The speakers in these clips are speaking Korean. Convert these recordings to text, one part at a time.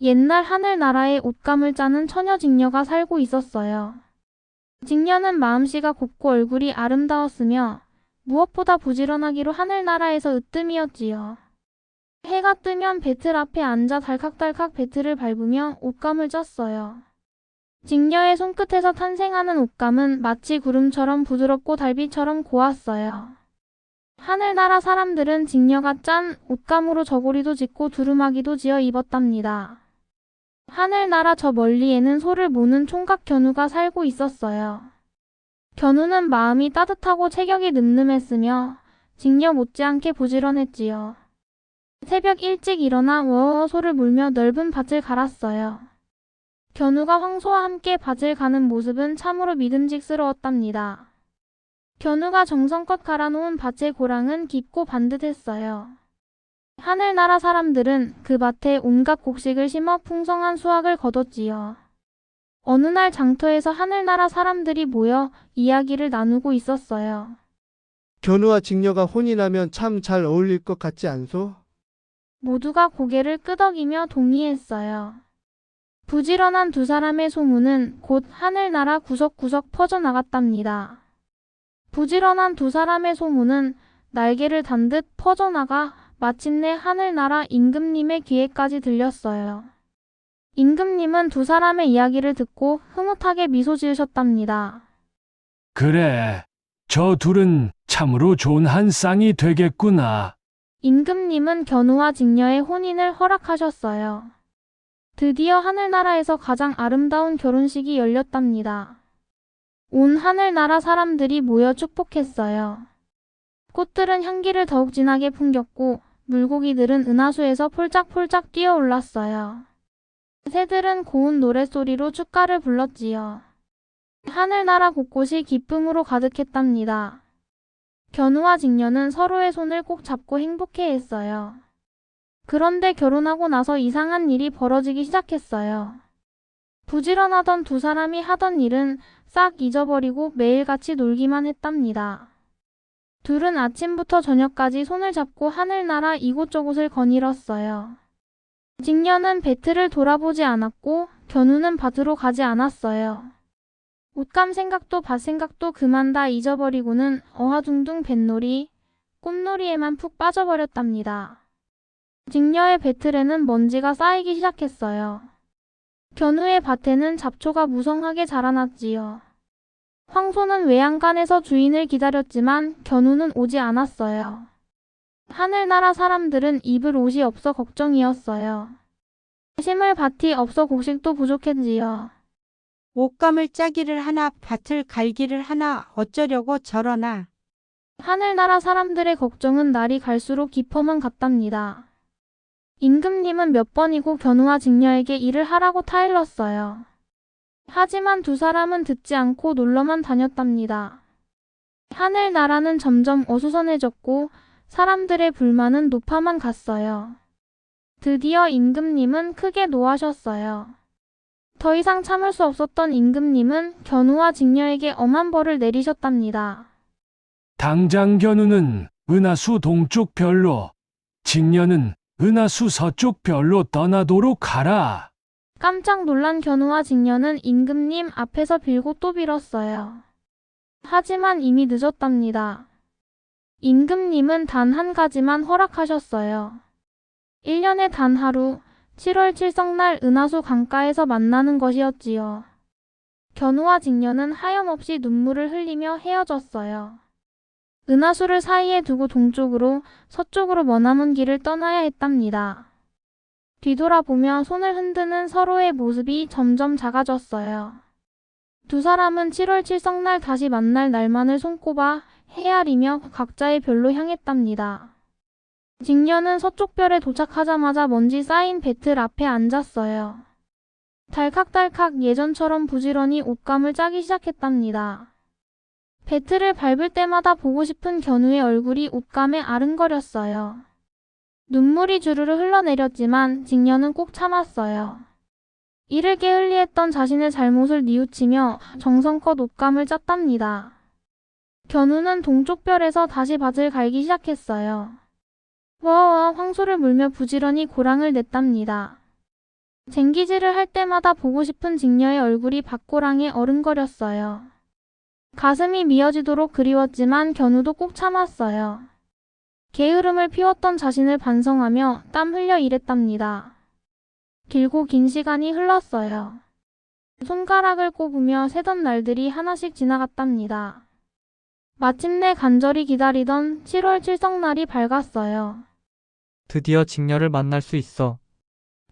옛날 하늘나라에 옷감을 짜는 처녀 직녀가 살고 있었어요. 직녀는 마음씨가 곱고 얼굴이 아름다웠으며 무엇보다 부지런하기로 하늘나라에서 으뜸이었지요. 해가 뜨면 배틀 앞에 앉아 달칵달칵 배틀을 밟으며 옷감을 쪘어요. 직녀의 손끝에서 탄생하는 옷감은 마치 구름처럼 부드럽고 달빛처럼 고왔어요. 하늘나라 사람들은 직녀가 짠 옷감으로 저고리도 짓고 두루마기도 지어 입었답니다. 하늘나라 저 멀리에는 소를 모는 총각 견우가 살고 있었어요. 견우는 마음이 따뜻하고 체격이 늠름했으며 직녀 못지않게 부지런했지요. 새벽 일찍 일어나 워어 소를 물며 넓은 밭을 갈았어요. 견우가 황소와 함께 밭을 가는 모습은 참으로 믿음직스러웠답니다. 견우가 정성껏 갈아놓은 밭의 고랑은 깊고 반듯했어요. 하늘나라 사람들은 그 밭에 온갖 곡식을 심어 풍성한 수확을 거뒀지요. 어느 날 장터에서 하늘나라 사람들이 모여 이야기를 나누고 있었어요. 견우와 직녀가 혼이 나면 참 잘 어울릴 것 같지 않소? 모두가 고개를 끄덕이며 동의했어요. 부지런한 두 사람의 소문은 곧 하늘나라 구석구석 퍼져나갔답니다. 부지런한 두 사람의 소문은 날개를 단 듯 퍼져나가 마침내 하늘나라 임금님의 귀에까지 들렸어요. 임금님은 두 사람의 이야기를 듣고 흐뭇하게 미소 지으셨답니다. 그래, 저 둘은 참으로 좋은 한 쌍이 되겠구나. 임금님은 견우와 직녀의 혼인을 허락하셨어요. 드디어 하늘나라에서 가장 아름다운 결혼식이 열렸답니다. 온 하늘나라 사람들이 모여 축복했어요. 꽃들은 향기를 더욱 진하게 풍겼고 물고기들은 은하수에서 폴짝폴짝 뛰어올랐어요. 새들은 고운 노랫소리로 축가를 불렀지요. 하늘나라 곳곳이 기쁨으로 가득했답니다. 견우와 직녀는 서로의 손을 꼭 잡고 행복해했어요. 그런데 결혼하고 나서 이상한 일이 벌어지기 시작했어요. 부지런하던 두 사람이 하던 일은 싹 잊어버리고 매일같이 놀기만 했답니다. 둘은 아침부터 저녁까지 손을 잡고 하늘나라 이곳저곳을 거닐었어요. 직녀는 배틀을 돌아보지 않았고 견우는 밭으로 가지 않았어요. 옷감 생각도 밭 생각도 그만 다 잊어버리고는 어하둥둥 뱃놀이, 꽃놀이에만 푹 빠져버렸답니다. 직녀의 배틀에는 먼지가 쌓이기 시작했어요. 견우의 밭에는 잡초가 무성하게 자라났지요. 황소는 외양간에서 주인을 기다렸지만 견우는 오지 않았어요. 하늘나라 사람들은 입을 옷이 없어 걱정이었어요. 심을 밭이 없어 곡식도 부족했지요. 옷감을 짜기를 하나 밭을 갈기를 하나 어쩌려고 저러나. 하늘나라 사람들의 걱정은 날이 갈수록 깊어만 갔답니다. 임금님은 몇 번이고 견우와 직녀에게 일을 하라고 타일렀어요. 하지만 두 사람은 듣지 않고 놀러만 다녔답니다. 하늘나라는 점점 어수선해졌고 사람들의 불만은 높아만 갔어요. 드디어 임금님은 크게 노하셨어요. 더 이상 참을 수 없었던 임금님은 견우와 직녀에게 엄한 벌을 내리셨답니다. 당장 견우는 은하수 동쪽 별로, 직녀는 은하수 서쪽 별로 떠나도록 하라. 깜짝 놀란 견우와 직녀는 임금님 앞에서 빌고 또 빌었어요. 하지만 이미 늦었답니다. 임금님은 단 한 가지만 허락하셨어요. 1년에 단 하루, 7월 칠성날 은하수 강가에서 만나는 것이었지요. 견우와 직녀는 하염없이 눈물을 흘리며 헤어졌어요. 은하수를 사이에 두고 동쪽으로, 서쪽으로 머나먼 길을 떠나야 했답니다. 뒤돌아보며 손을 흔드는 서로의 모습이 점점 작아졌어요. 두 사람은 7월 칠성날 다시 만날 날만을 손꼽아 헤아리며 각자의 별로 향했답니다. 직녀는 서쪽 별에 도착하자마자 먼지 쌓인 배틀 앞에 앉았어요. 달칵달칵 예전처럼 부지런히 옷감을 짜기 시작했답니다. 배틀을 밟을 때마다 보고 싶은 견우의 얼굴이 옷감에 아른거렸어요. 눈물이 주르르 흘러내렸지만 직녀는 꼭 참았어요. 이를 게을리했던 자신의 잘못을 뉘우치며 정성껏 옷감을 짰답니다. 견우는 동쪽 별에서 다시 밭을 갈기 시작했어요. 워어어 황소를 물며 부지런히 고랑을 냈답니다. 쟁기질을 할 때마다 보고 싶은 직녀의 얼굴이 박고랑에 어른거렸어요. 가슴이 미어지도록 그리웠지만 견우도 꼭 참았어요. 게으름을 피웠던 자신을 반성하며 땀 흘려 일했답니다. 길고 긴 시간이 흘렀어요. 손가락을 꼽으며 새던 날들이 하나씩 지나갔답니다. 마침내 간절히 기다리던 7월 칠성날이 밝았어요. 드디어 직녀를 만날 수 있어.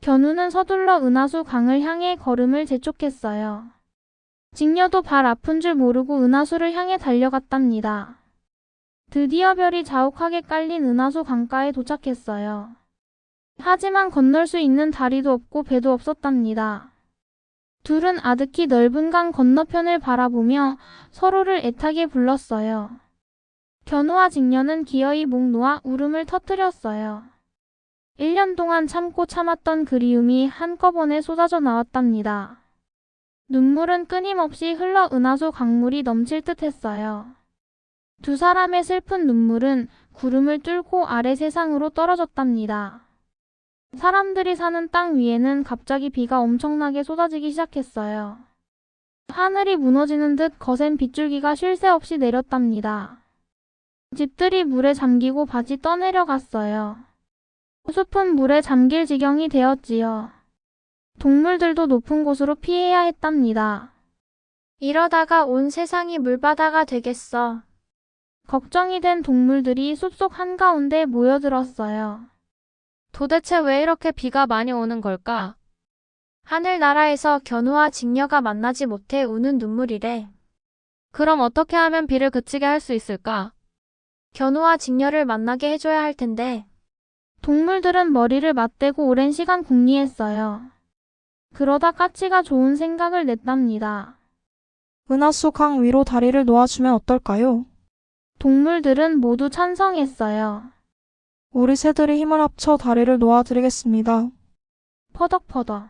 견우는 서둘러 은하수 강을 향해 걸음을 재촉했어요. 직녀도 발 아픈 줄 모르고 은하수를 향해 달려갔답니다. 드디어 별이 자욱하게 깔린 은하수 강가에 도착했어요. 하지만 건널 수 있는 다리도 없고 배도 없었답니다. 둘은 아득히 넓은 강 건너편을 바라보며 서로를 애타게 불렀어요. 견우와 직녀는 기어이 목 놓아 울음을 터뜨렸어요. 1년 동안 참고 참았던 그리움이 한꺼번에 쏟아져 나왔답니다. 눈물은 끊임없이 흘러 은하수 강물이 넘칠 듯 했어요. 두 사람의 슬픈 눈물은 구름을 뚫고 아래 세상으로 떨어졌답니다. 사람들이 사는 땅 위에는 갑자기 비가 엄청나게 쏟아지기 시작했어요. 하늘이 무너지는 듯 거센 빗줄기가 쉴 새 없이 내렸답니다. 집들이 물에 잠기고 밭이 떠내려갔어요. 숲은 물에 잠길 지경이 되었지요. 동물들도 높은 곳으로 피해야 했답니다. 이러다가 온 세상이 물바다가 되겠어. 걱정이 된 동물들이 숲속 한가운데 모여들었어요. 도대체 왜 이렇게 비가 많이 오는 걸까? 하늘나라에서 견우와 직녀가 만나지 못해 우는 눈물이래. 그럼 어떻게 하면 비를 그치게 할 수 있을까? 견우와 직녀를 만나게 해줘야 할 텐데. 동물들은 머리를 맞대고 오랜 시간 궁리했어요. 그러다 까치가 좋은 생각을 냈답니다. 은하수 강 위로 다리를 놓아주면 어떨까요? 동물들은 모두 찬성했어요. 우리 새들이 힘을 합쳐 다리를 놓아드리겠습니다. 퍼덕퍼덕.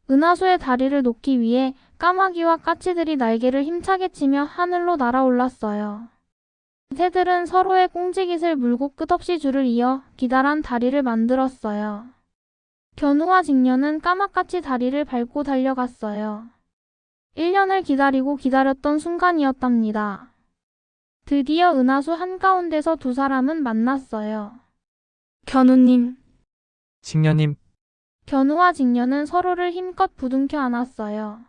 은하수의 다리를 놓기 위해 까마귀와 까치들이 날개를 힘차게 치며 하늘로 날아올랐어요. 새들은 서로의 꽁지깃을 물고 끝없이 줄을 이어 기다란 다리를 만들었어요. 견우와 직녀는 까마까치 다리를 밟고 달려갔어요. 1년을 기다리고 기다렸던 순간이었답니다. 드디어 은하수 한가운데서 두 사람은 만났어요. 견우님, 직녀님, 견우와 직녀는 서로를 힘껏 부둥켜 안았어요.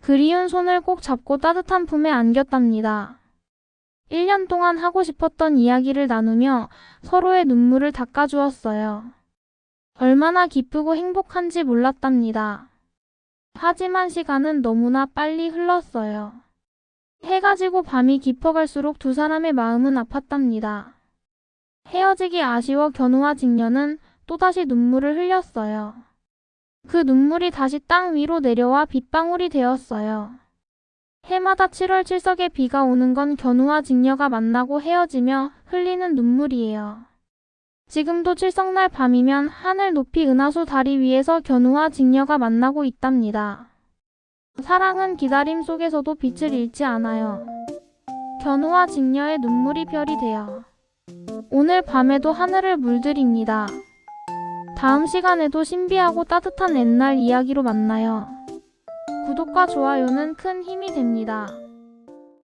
그리운 손을 꼭 잡고 따뜻한 품에 안겼답니다. 1년 동안 하고 싶었던 이야기를 나누며 서로의 눈물을 닦아주었어요. 얼마나 기쁘고 행복한지 몰랐답니다. 하지만 시간은 너무나 빨리 흘렀어요. 해가 지고 밤이 깊어갈수록 두 사람의 마음은 아팠답니다. 헤어지기 아쉬워 견우와 직녀는 또다시 눈물을 흘렸어요. 그 눈물이 다시 땅 위로 내려와 빗방울이 되었어요. 해마다 7월 칠석에 비가 오는 건 견우와 직녀가 만나고 헤어지며 흘리는 눈물이에요. 지금도 칠성날 밤이면 하늘 높이 은하수 다리 위에서 견우와 직녀가 만나고 있답니다. 사랑은 기다림 속에서도 빛을 잃지 않아요. 견우와 직녀의 눈물이 별이 되어 오늘 밤에도 하늘을 물들입니다. 다음 시간에도 신비하고 따뜻한 옛날 이야기로 만나요. 구독과 좋아요는 큰 힘이 됩니다.